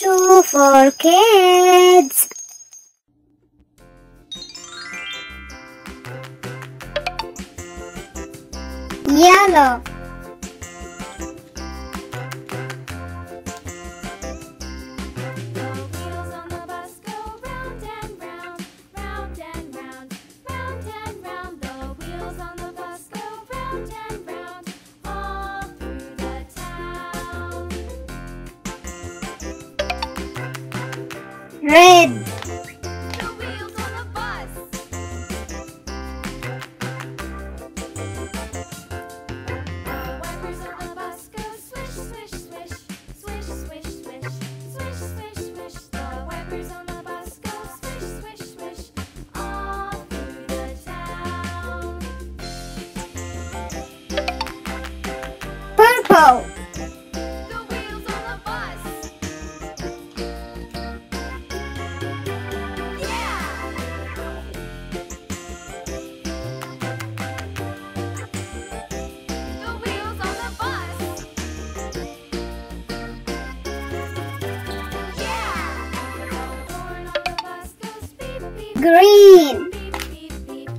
2 for kids. Yellow. Red. The wheels on the bus. The wipers on the bus go swish, swish, swish, swish, swish, swish, swish, swish, swish. The wipers on the bus go swish, swish, swish, all through the town. Purple. Green. Beep, beep, beep,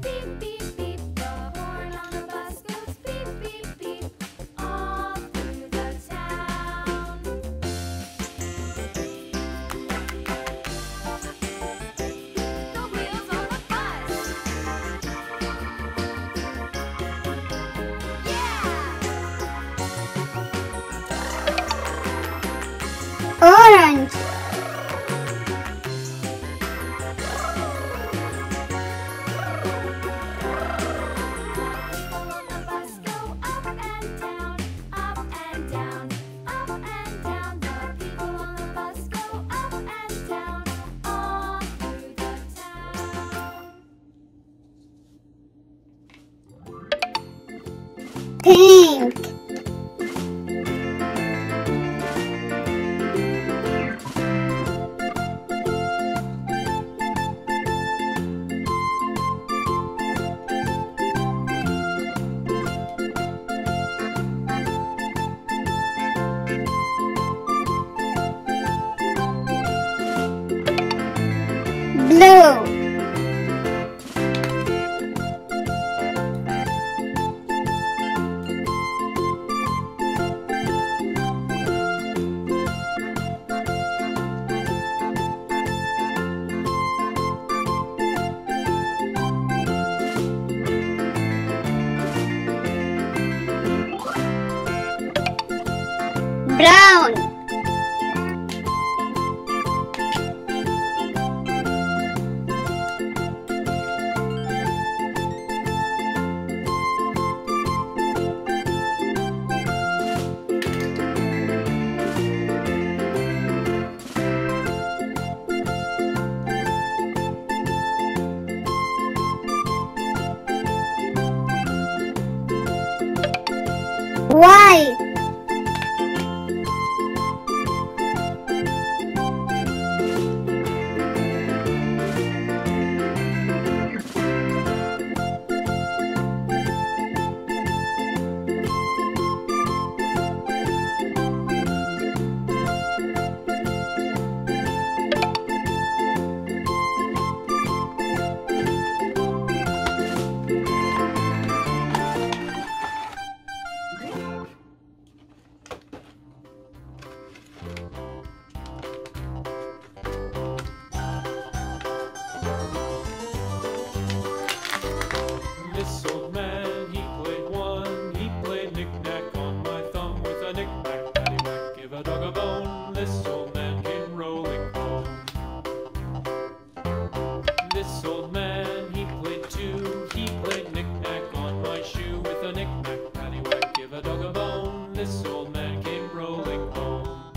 beep, beep, beep. The horn on the bus goes beep, beep, beep, all through the town. The wheels on the bus. Yeah! Orange. Pink. Blue. Brown. White. This old man, he played one. He played knick-knack on my thumb with a knick-knack, paddywhack, give a dog a bone. This old man came rolling home. This old man, he played two. He played knick-knack on my shoe with a knick-knack, paddywhack, give a dog a bone. This old man came rolling home.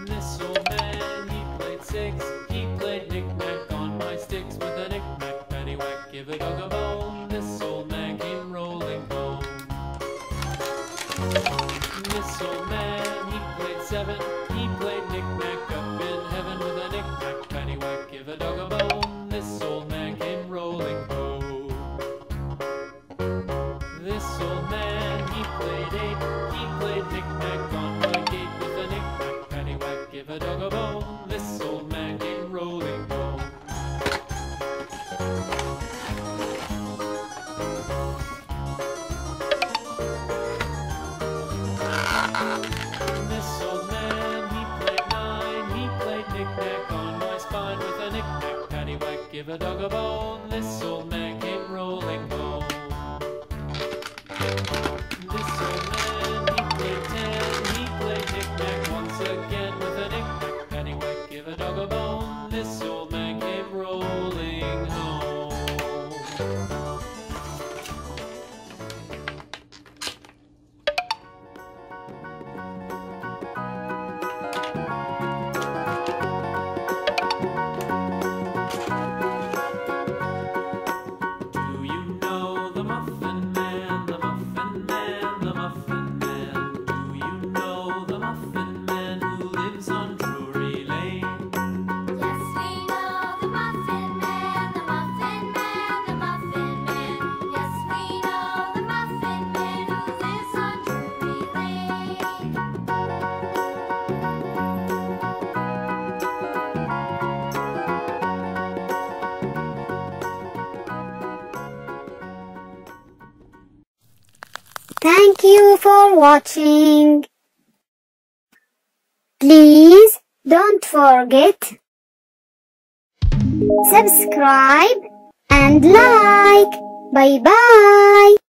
This old man, he played six. He played knick-knack on my sticks with a knick-knack, paddywhack, give a dog a bone. This old man came rolling home. This old man, he played seven. He played knick-knack up in heaven with a knick-knack, paddywhack, give a dog a bone. This old man came rolling home. This old man, he played eight. He played knick-knack on my gate with a knick-knack, paddywhack, give a dog a bone. This old man came rolling home. This old man, he played nine. He played knick-knack on my spine with a knick-knack, paddywhack, give a dog a bone. This old man came rolling home. This old man, he played ten. He played knick-knack once again with a knick-knack, paddywhack, give a dog a bone. This old man came rolling home. Do you know the Muffin Man, the Muffin Man, the Muffin Man? Do you know the Muffin Man who lives on Drury Lane? Yes, we know the Muffin Man, the Muffin Man, the Muffin Man. Yes, we know the Muffin Man who lives on Drury Lane. Thank you for watching. Please don't forget subscribe and like. Bye bye.